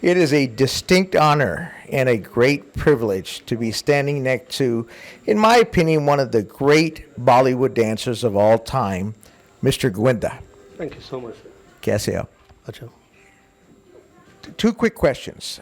It is a distinct honor and a great privilege to be standing next to, in my opinion, one of the great Bollywood dancers of all time, Mr. Gwinda. Thank you so much, sir. Kaise ho? Acha. Two quick questions.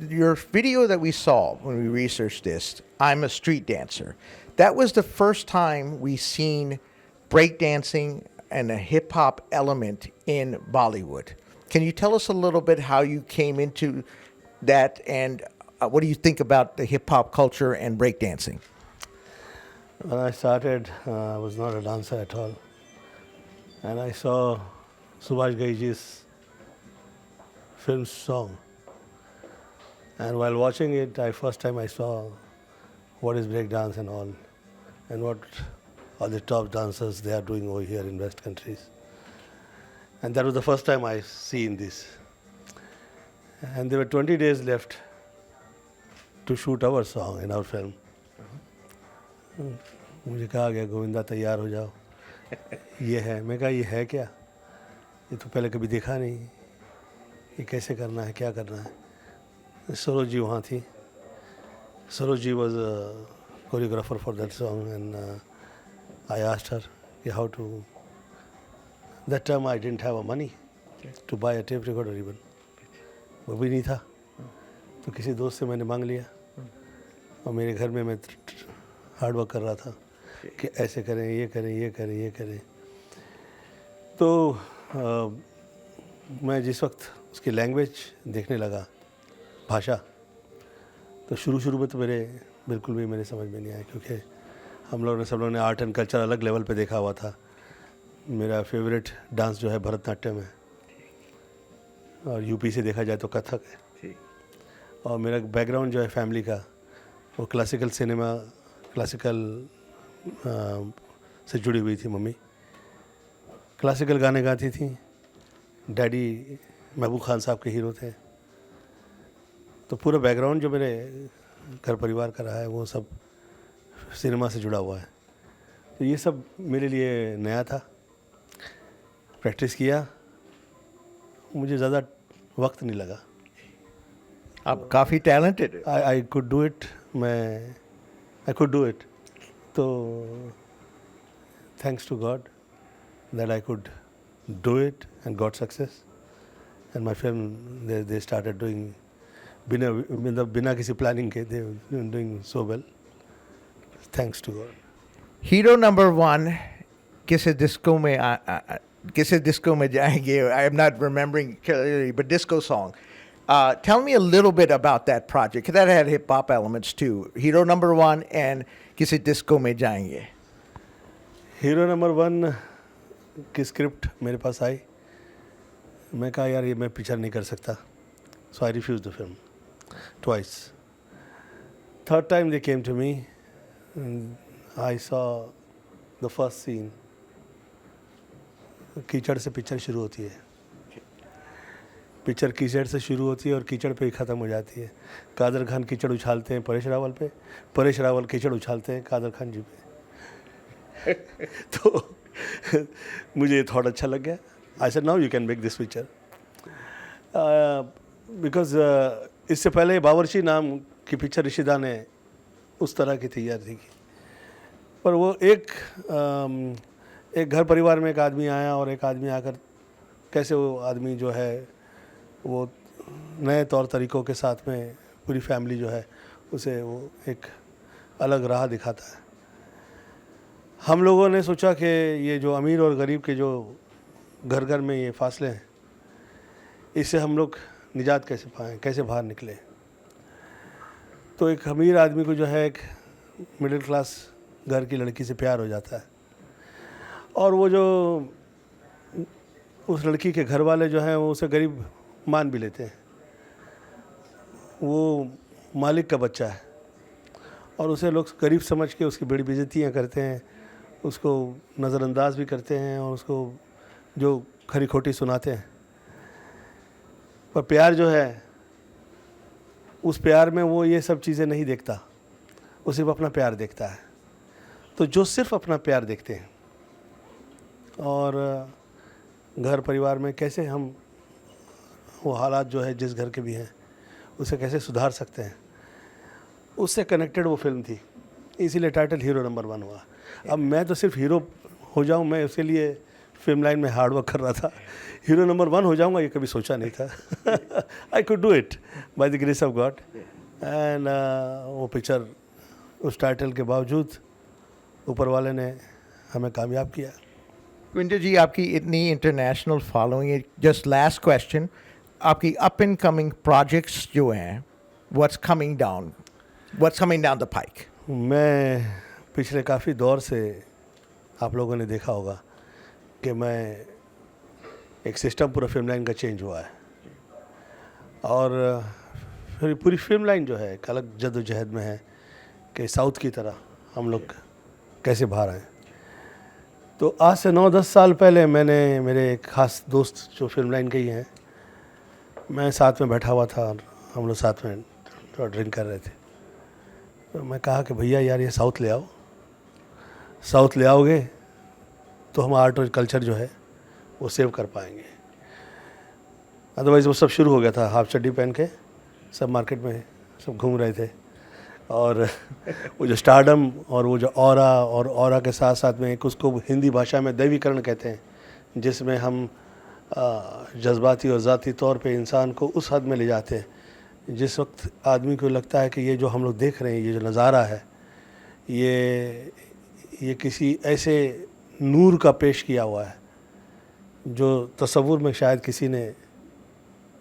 Your video that we saw when we researched this, I'm a street dancer. That was the first time we seen breakdancing and a hip hop element in Bollywood. Can you tell us a little bit how you came into that and what do you think about the hip hop culture and breakdancing? When I started, I was not a dancer at all. And I saw Subhash Gaiji's film song. And while watching it, first time I saw what is breakdance and all, and what all the top dancers they are doing over here in West countries. And that was the first time I seen this. And there were 20 days left to shoot our song in our film. मुझे कहा गया गोविंदा तैयार हो जाओ ये है मैं कहा ये है क्या ये तो पहले कभी देखा नहीं ये कैसे करना है क्या करना है सरोज जी वहाँ थी Saroj ji was a choreographer for that song and I asked her how to that time I didn't have a money to buy a tape recorder even वो भी नहीं था तो किसी दोस्त से मैंने मांग लिया और मेरे घर में मैं हार्ड वर्क कर रहा था कि ऐसे करें ये करें ये करें ये करें तो मैं जिस वक्त उसकी लैंग्वेज देखने लगा भाषा तो शुरू में तो मेरे बिल्कुल भी मेरे समझ में नहीं आया क्योंकि हम लोगों ने सब लोगों ने आर्ट एंड कल्चर अलग लेवल पे देखा हुआ था मेरा फेवरेट डांस जो है भरतनाट्यम है और यूपी से देखा जाए तो कथक है और मेरा बैकग्राउंड जो है फैमिली का वो क्लासिकल सिनेमा क्लासिकल से जुड़ी हुई थी मम्मी क्लासिकल गाने गाती थी डैडी महबूब खान साहब के हीरो थे तो पूरा बैकग्राउंड जो मेरे घर परिवार का रहा है वो सब सिनेमा से जुड़ा हुआ है तो ये सब मेरे लिए नया था प्रैक्टिस किया मुझे ज़्यादा वक्त नहीं लगा आप काफ़ी talented I could do it I could do it तो thanks to God that I could do it and got success and my film they started doing बिना किसी प्लानिंग के they doing so well thanks to God hero number one किस disco में जाएंगे I am not remembering but disco song tell me a little bit about that project. That had hip hop elements too. Hero number one and Kisi Disco Mein Jayenge. Hero number one की script मेरे पास आई मैं कहा यार ये मैं picture नहीं कर सकता so I refuse the film twice third time they came to me I saw the first scene कीचड़ से पिक्चर शुरू होती है पिक्चर कीचड़ से शुरू होती है और कीचड़ पे ही ख़त्म हो जाती है कादर खान कीचड़ उछालते हैं परेश रावल पे परेश रावल कीचड़ उछालते हैं कादर खान जी पे तो मुझे ये थॉट अच्छा लग गया I said now you can make this picture because इससे पहले बावर्ची नाम की पिक्चर ऋषिदा ने उस तरह की तैयार थी पर वो एक घर परिवार में एक आदमी आया और एक आदमी आकर कैसे वो आदमी जो है वो नए तौर तरीक़ों के साथ में पूरी फैमिली जो है उसे वो एक अलग राह दिखाता है हम लोगों ने सोचा कि ये जो अमीर और गरीब के जो घर घर में ये फासले हैं इससे हम लोग निजात कैसे पाएँ कैसे बाहर निकले तो एक अमीर आदमी को जो है एक मिडिल क्लास घर की लड़की से प्यार हो जाता है और वो जो उस लड़की के घर वाले जो हैं वो उसे गरीब मान भी लेते हैं वो मालिक का बच्चा है और उसे लोग गरीब समझ के उसकी बड़ी बेइज्जतियाँ करते हैं उसको नज़रअंदाज भी करते हैं और उसको जो खरी खोटी सुनाते हैं पर प्यार जो है उस प्यार में वो ये सब चीज़ें नहीं देखता वो सिर्फ अपना प्यार देखता है तो जो सिर्फ अपना प्यार देखते हैं और घर परिवार में कैसे हम वो हालात जो है जिस घर के भी हैं उसे कैसे सुधार सकते हैं, उससे कनेक्टेड वो फिल्म थी, इसीलिए टाइटल हीरो नंबर 1 हुआ। अब मैं तो सिर्फ हीरो हो जाऊं, मैं उसके लिए फिल्म लाइन में हार्ड वर्क कर रहा था, हीरो नंबर 1 हो जाऊंगा ये कभी सोचा नहीं था। आई could do it by the grace of God. And वो पिक्चर उस टाइटल के बावजूद ऊपर वाले ने हमें कामयाब किया। गुविंदर जी, आपकी इतनी इंटरनेशनल फॉलोइंग है, जस्ट लास्ट क्वेश्चन, आपकी अप एंड कमिंग प्रोजेक्ट्स जो हैं, व्हाट्स कमिंग डाउन द पाइक? मैं पिछले काफ़ी दौर से, आप लोगों ने देखा होगा कि मैं एक सिस्टम पूरा फिल्म लाइन का चेंज हुआ है, और फिर पूरी फिल्म लाइन जो है एक अलग जद्दोजहद में है कि साउथ की तरह हम लोग कैसे बाहर आए। तो आज से 9-10 साल पहले मैंने, मेरे एक ख़ास दोस्त जो फिल्म लाइन के ही हैं, मैं साथ में बैठा हुआ था और हम लोग साथ में थोड़ा ड्रिंक कर रहे थे, तो मैं कहा कि भैया यार ये साउथ ले आओ, साउथ ले आओगे तो हम आर्ट और कल्चर जो है वो सेव कर पाएंगे। अदरवाइज़ वो सब शुरू हो गया था, हाफ चड्डी पहन के सब मार्केट में सब घूम रहे थे, और वो जो स्टारडम और वो जो ऑरा के साथ साथ में एक, उसको हिंदी भाषा में दैवीकरण कहते हैं, जिसमें हम जज्बाती और ज़ाती तौर पे इंसान को उस हद में ले जाते हैं जिस वक्त आदमी को लगता है कि ये जो हम लोग देख रहे हैं, ये जो नज़ारा है, ये किसी ऐसे नूर का पेश किया हुआ है जो तसव्वुर में शायद किसी ने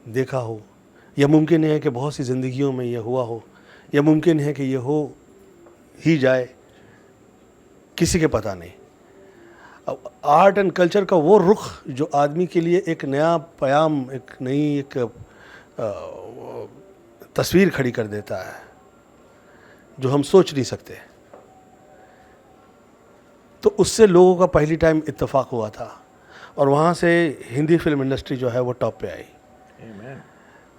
देखा हो, या मुमकिन है कि बहुत सी ज़िंदगियों में ये हुआ हो, या मुमकिन है कि ये हो ही जाए, किसी के पता नहीं। अब आर्ट एंड कल्चर का वो रुख जो आदमी के लिए एक नया प्याम, एक नई तस्वीर खड़ी कर देता है जो हम सोच नहीं सकते, तो उससे लोगों का पहली टाइम इत्तेफाक हुआ था, और वहाँ से हिंदी फिल्म इंडस्ट्री जो है वो टॉप पे आई।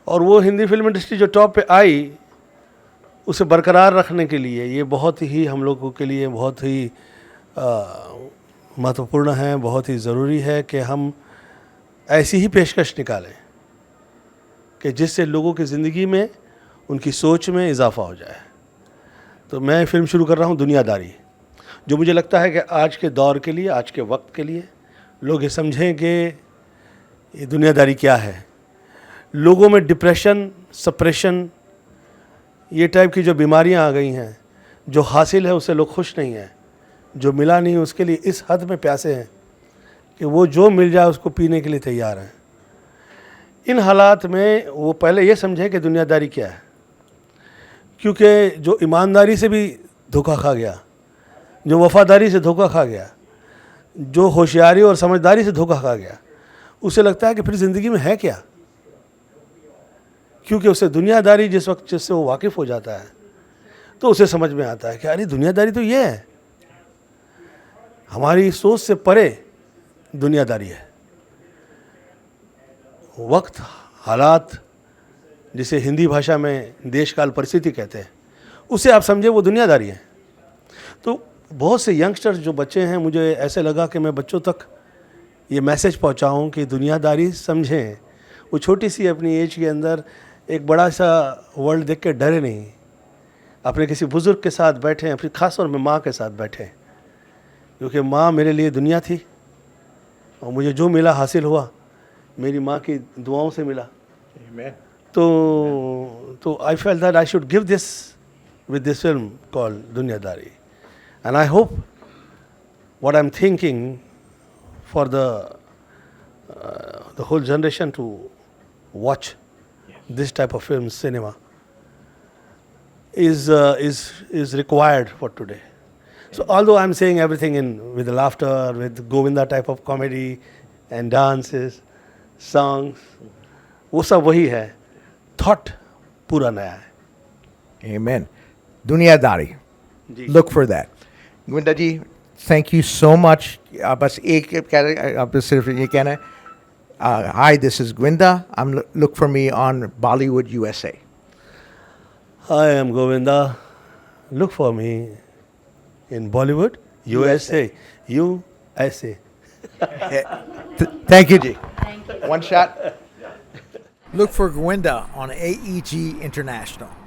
और वो हिंदी फिल्म इंडस्ट्री जो टॉप पे आई, उसे बरकरार रखने के लिए ये बहुत ही हम लोगों के लिए बहुत ही महत्वपूर्ण है, बहुत ही ज़रूरी है कि हम ऐसी ही पेशकश निकालें कि जिससे लोगों की ज़िंदगी में, उनकी सोच में इजाफ़ा हो जाए। तो मैं फिल्म शुरू कर रहा हूँ दुनियादारी, जो मुझे लगता है कि आज के दौर के लिए, आज के वक्त के लिए लोग ये समझें कि ये दुनियादारी क्या है। लोगों में डिप्रेशन, सप्रेशन, ये टाइप की जो बीमारियां आ गई हैं, जो हासिल है उससे लोग खुश नहीं हैं, जो मिला नहीं उसके लिए इस हद में प्यासे हैं कि वो जो मिल जाए उसको पीने के लिए तैयार हैं। इन हालात में वो पहले ये समझें कि दुनियादारी क्या है, क्योंकि जो ईमानदारी से भी धोखा खा गया, जो वफ़ादारी से धोखा खा गया, जो होशियारी और समझदारी से धोखा खा गया, उसे लगता है कि फिर ज़िंदगी में है क्या, क्योंकि उसे दुनियादारी जिस वक्त जिससे वो वाकिफ़ हो जाता है तो उसे समझ में आता है कि अरे दुनियादारी तो ये है, हमारी सोच से परे दुनियादारी है। वक्त, हालात, जिसे हिंदी भाषा में देश काल परिस्थिति कहते हैं, उसे आप समझे वो दुनियादारी है। तो बहुत से यंगस्टर्स जो बच्चे हैं, मुझे ऐसे लगा कि मैं बच्चों तक ये मैसेज पहुंचाऊं कि दुनियादारी समझें। वो छोटी सी अपनी एज के अंदर एक बड़ा सा वर्ल्ड देख के डरे नहीं, अपने किसी बुज़ुर्ग के साथ बैठें, अपनी ख़ास तौर में माँ के साथ बैठें, क्योंकि माँ मेरे लिए दुनिया थी, और मुझे जो मिला हासिल हुआ मेरी माँ की दुआओं से मिला। तो I felt that I should give this with this film called Duniyadari, and I hope what I am thinking for the whole generation to watch this type of film cinema is required for today. So although I'm saying everything with laughter, with Govinda type of comedy and dances, songs, वो सब वही है, thought पूरा नया है। Amen. Dunyadari. Look for that. Govinda ji, thank you so much. बस एक आप सिर्फ ये कहना है, hi, this is Govinda. Look for me on Bollywood USA. Hi, I'm Govinda. Look for me in Bollywood USA. USA. Thank you, Ji. One shot. Look for Gwenda on AEG International.